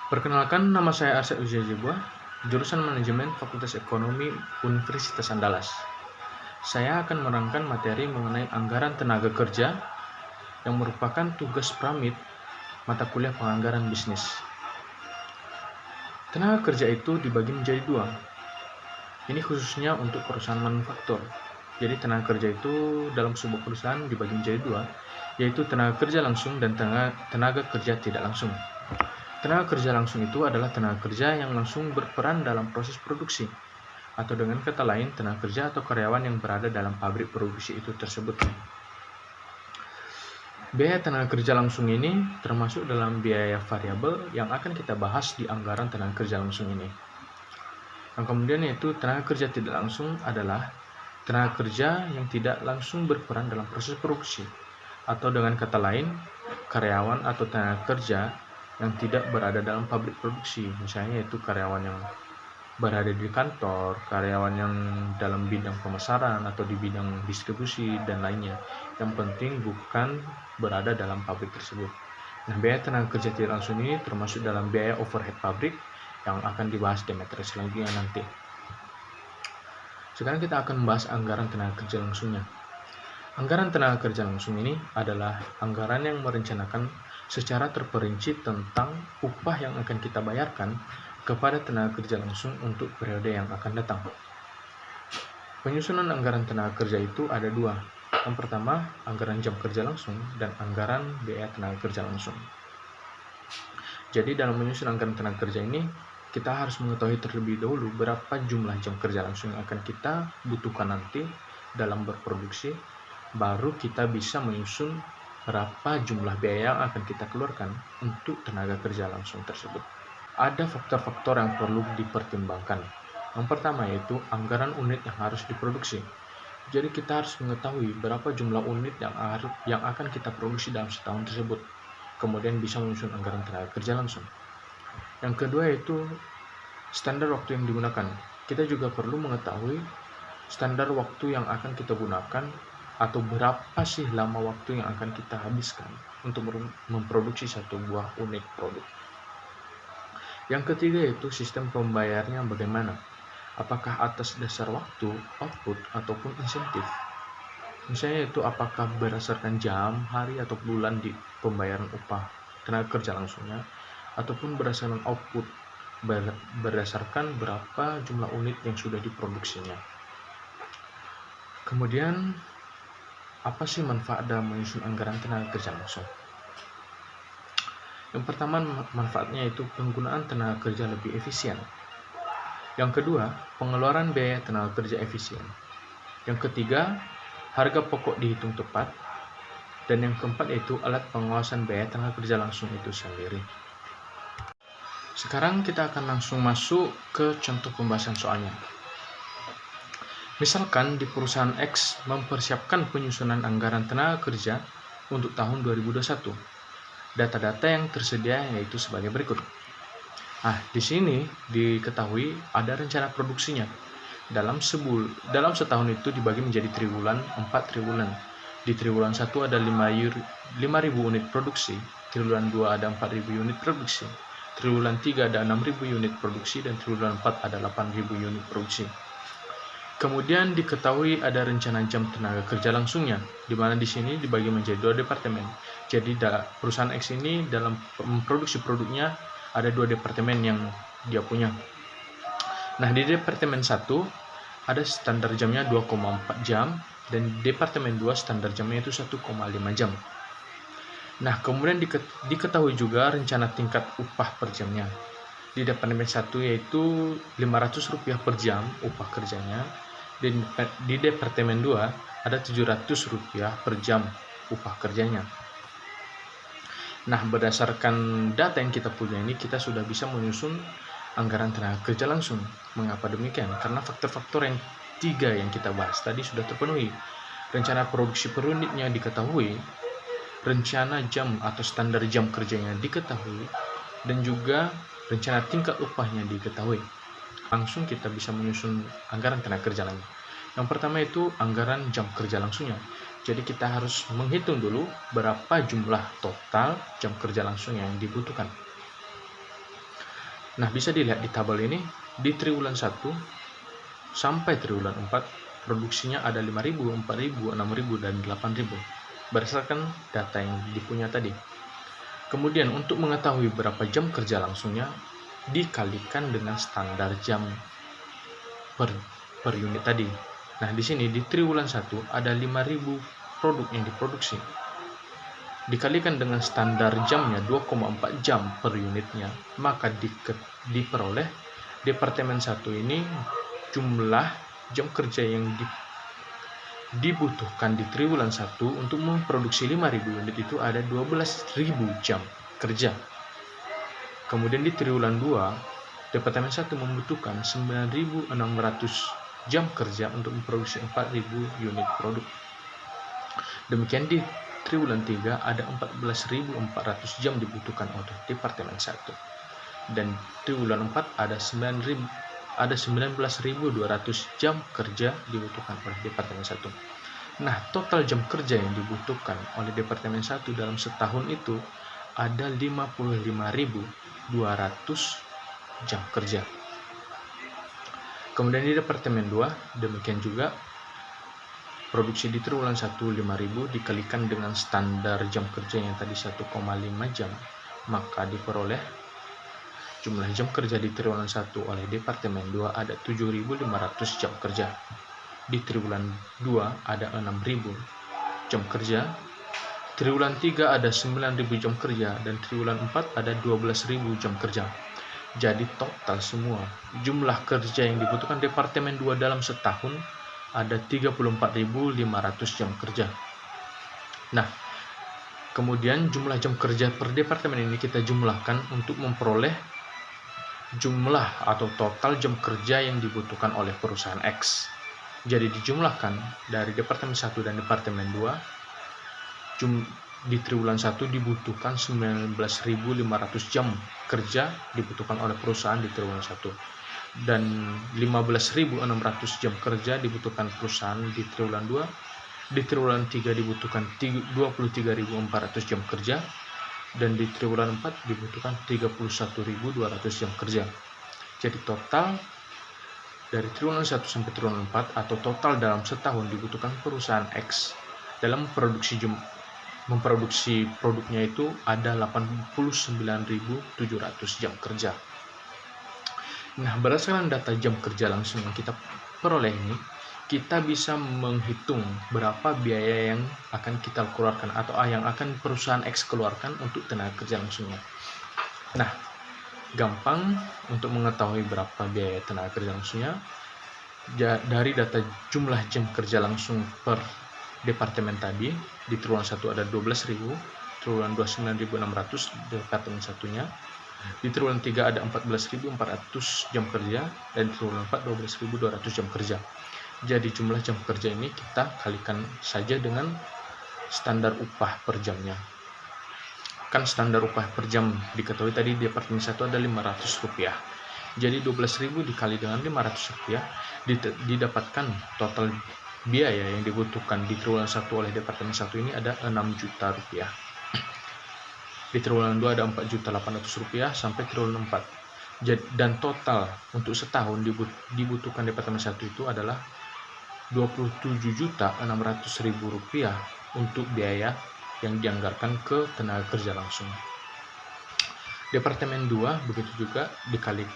Perkenalkan, nama saya Arsyad Ujiajibwa, jurusan Manajemen Fakultas Ekonomi Universitas Andalas. Saya akan menerangkan materi mengenai anggaran tenaga kerja yang merupakan tugas pramid mata kuliah penganggaran bisnis. Tenaga kerja itu dibagi menjadi dua. Ini khususnya untuk perusahaan manufaktur. Jadi tenaga kerja itu dalam sebuah perusahaan dibagi menjadi dua, yaitu tenaga kerja langsung dan tenaga kerja tidak langsung. Tenaga kerja langsung itu adalah tenaga kerja yang langsung berperan dalam proses produksi, atau dengan kata lain, tenaga kerja atau karyawan yang berada dalam pabrik produksi itu tersebut. Biaya tenaga kerja langsung ini termasuk dalam biaya variabel yang akan kita bahas di anggaran tenaga kerja langsung ini. Yang kemudian yaitu tenaga kerja tidak langsung adalah tenaga kerja yang tidak langsung berperan dalam proses produksi, atau dengan kata lain, karyawan atau tenaga kerja yang tidak berada dalam pabrik produksi, misalnya yaitu karyawan yang berada di kantor, karyawan yang dalam bidang pemasaran atau di bidang distribusi dan lainnya. Yang penting bukan berada dalam pabrik tersebut. Nah, biaya tenaga kerja tidak langsung ini termasuk dalam biaya overhead pabrik yang akan dibahas di materi selanjutnya nanti. Sekarang kita akan membahas anggaran tenaga kerja langsungnya. Anggaran tenaga kerja langsung ini adalah anggaran yang merencanakan secara terperinci tentang upah yang akan kita bayarkan kepada tenaga kerja langsung untuk periode yang akan datang. Penyusunan anggaran tenaga kerja itu ada dua. Yang pertama, anggaran jam kerja langsung dan anggaran biaya tenaga kerja langsung. Jadi dalam menyusun anggaran tenaga kerja ini, kita harus mengetahui terlebih dahulu berapa jumlah jam kerja langsung yang akan kita butuhkan nanti dalam berproduksi, baru kita bisa menyusun berapa jumlah biaya yang akan kita keluarkan untuk tenaga kerja langsung tersebut. Ada faktor-faktor yang perlu dipertimbangkan. Yang pertama yaitu anggaran unit yang harus diproduksi. Jadi kita harus mengetahui berapa jumlah unit yang akan kita produksi dalam setahun tersebut. Kemudian bisa menyusun anggaran tenaga kerja langsung. Yang kedua yaitu standar waktu yang digunakan. Kita juga perlu mengetahui standar waktu yang akan kita gunakan atau berapa sih lama waktu yang akan kita habiskan untuk memproduksi satu buah unit produk. Yang ketiga yaitu sistem pembayarannya bagaimana. Apakah atas dasar waktu, output, ataupun insentif. Misalnya itu apakah berdasarkan jam, hari, atau bulan di pembayaran upah tenaga kerja langsungnya, ataupun berdasarkan output, berdasarkan berapa jumlah unit yang sudah diproduksinya. Kemudian, apa sih manfaat dalam menyusun anggaran tenaga kerja langsung? Yang pertama, manfaatnya yaitu penggunaan tenaga kerja lebih efisien. Yang kedua, pengeluaran biaya tenaga kerja efisien. Yang ketiga, harga pokok dihitung tepat. Dan yang keempat yaitu alat pengawasan biaya tenaga kerja langsung itu sendiri. Sekarang kita akan langsung masuk ke contoh pembahasan soalnya. Misalkan di perusahaan X mempersiapkan penyusunan anggaran tenaga kerja untuk tahun 2021. Data-data yang tersedia yaitu sebagai berikut. Di sini diketahui ada rencana produksinya. Dalam setahun itu dibagi menjadi triwulan, 4 triwulan. Di triwulan 1 ada 5.000 unit produksi, triwulan 2 ada 4.000 unit produksi, triwulan 3 ada 6.000 unit produksi, dan triwulan 4 ada 8.000 unit produksi. Kemudian diketahui ada rencana jam tenaga kerja langsungnya, di mana di sini dibagi menjadi 2 departemen. Jadi perusahaan X ini dalam memproduksi produknya ada 2 departemen yang dia punya. Nah, di departemen 1 ada standar jamnya 2,4 jam dan departemen 2 standar jamnya itu 1,5 jam. Nah, kemudian diketahui juga rencana tingkat upah per jamnya. Di departemen 1 yaitu Rp500 per jam upah kerjanya. Dan di departemen 2 ada Rp700 per jam upah kerjanya. Nah, berdasarkan data yang kita punya ini, kita sudah bisa menyusun anggaran tenaga kerja langsung. Mengapa demikian? Karena faktor-faktor yang 3 yang kita bahas tadi sudah terpenuhi. Rencana produksi per unitnya diketahui, rencana jam atau standar jam kerjanya diketahui, dan juga rencana tingkat upahnya diketahui. Langsung kita bisa menyusun anggaran tenaga kerja langsung. Yang pertama itu anggaran jam kerja langsungnya. Jadi kita harus menghitung dulu berapa jumlah total jam kerja langsung yang dibutuhkan. Nah, bisa dilihat di tabel ini, di triwulan 1 sampai triwulan 4, produksinya ada 5.000, 4.000, 6.000, dan 8.000, berdasarkan data yang dipunya tadi. Kemudian untuk mengetahui berapa jam kerja langsungnya, dikalikan dengan standar jam per unit tadi. Nah, di sini di triwulan 1 ada 5.000 produk yang diproduksi. Dikalikan dengan standar jamnya 2,4 jam per unitnya, maka diperoleh Departemen 1 ini jumlah jam kerja yang dibutuhkan di triwulan 1 untuk memproduksi 5.000 unit itu ada 12.000 jam kerja. Kemudian di triwulan 2, Departemen 1 membutuhkan 9.600 jam kerja untuk memproduksi 4.000 unit produk. Demikian di triwulan 3 ada 14.400 jam dibutuhkan oleh Departemen 1. Dan triwulan 4 ada 19.200 jam kerja dibutuhkan oleh Departemen 1. Nah, total jam kerja yang dibutuhkan oleh Departemen 1 dalam setahun itu ada 55.200 jam kerja. Kemudian di Departemen 2, demikian juga produksi di triwulan 1 5.000 dikalikan dengan standar jam kerja yang tadi 1,5 jam, maka diperoleh jumlah jam kerja di triwulan 1 oleh Departemen 2 ada 7.500 jam kerja. Di triwulan 2 ada 6.000 jam kerja. Triwulan 3 ada 9.000 jam kerja, dan triwulan 4 ada 12.000 jam kerja. Jadi total semua jumlah kerja yang dibutuhkan Departemen 2 dalam setahun ada 34.500 jam kerja. Nah, kemudian jumlah jam kerja per departemen ini kita jumlahkan untuk memperoleh jumlah atau total jam kerja yang dibutuhkan oleh perusahaan X. Jadi dijumlahkan dari Departemen 1 dan Departemen 2, di triwulan 1 dibutuhkan 19.500 jam kerja dibutuhkan oleh perusahaan di triwulan 1. Dan 15.600 jam kerja dibutuhkan perusahaan di triwulan 2. Di triwulan 3 dibutuhkan 23.400 jam kerja, dan di triwulan 4 dibutuhkan 31.200 jam kerja. Jadi total dari triwulan 1 sampai triwulan 4 atau total dalam setahun dibutuhkan perusahaan X dalam memproduksi produknya itu ada 89.700 jam kerja. Nah, berdasarkan data jam kerja langsung yang kita peroleh ini, kita bisa menghitung berapa biaya yang akan kita keluarkan atau yang akan perusahaan X keluarkan untuk tenaga kerja langsungnya. Nah, gampang untuk mengetahui berapa biaya tenaga kerja langsungnya dari data jumlah jam kerja langsung per departemen tadi. Di triwulan 1 ada 12.000, triwulan 2 9.600 departemen satunya. Di triwulan 3 ada 14.400 jam kerja, dan di triwulan 4 12.200 jam kerja. Jadi jumlah jam kerja ini kita kalikan saja dengan standar upah per jamnya. Kan standar upah per jam diketahui tadi di departemen 1 ada Rp500. Jadi 12.000 dikali dengan Rp500 didapatkan total biaya yang dibutuhkan di triwulan 1 oleh departemen 1 ini ada Rp6 juta. Di triwulan 2 ada Rp4.800 sampai triwulan 4. Dan total untuk setahun dibutuhkan departemen 1 itu adalah Rp27.600.000 untuk biaya yang dianggarkan ke tenaga kerja langsung. Departemen 2 begitu juga dikali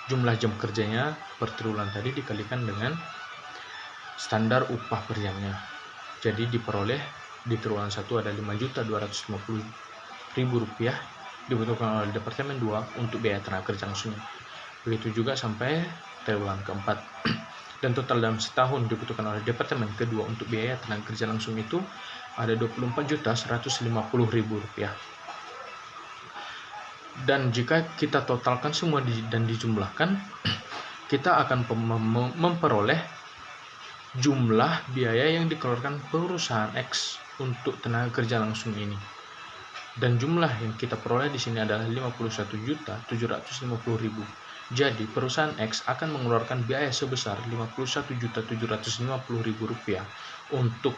jumlah jam kerjanya per triwulan tadi dikalikan dengan standar upah per jamnya. Jadi diperoleh di triwulan 1 ada Rp5.250.000 dibutuhkan oleh Departemen 2 untuk biaya tenaga kerja langsungnya. Begitu juga sampai triwulan keempat. Dan total dalam setahun dibutuhkan oleh Departemen kedua untuk biaya tenaga kerja langsung itu ada Rp24.150.000. Dan jika kita totalkan semua dan dijumlahkan, kita akan memperoleh jumlah biaya yang dikeluarkan perusahaan X untuk tenaga kerja langsung ini. Dan jumlah yang kita peroleh di sini adalah Rp51.750.000. Jadi perusahaan X akan mengeluarkan biaya sebesar Rp51.750.000 untuk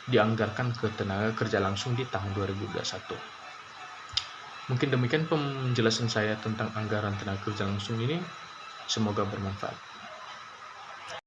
dianggarkan ke tenaga kerja langsung di tahun 2021. Mungkin demikian penjelasan saya tentang anggaran tenaga kerja langsung ini. Semoga bermanfaat.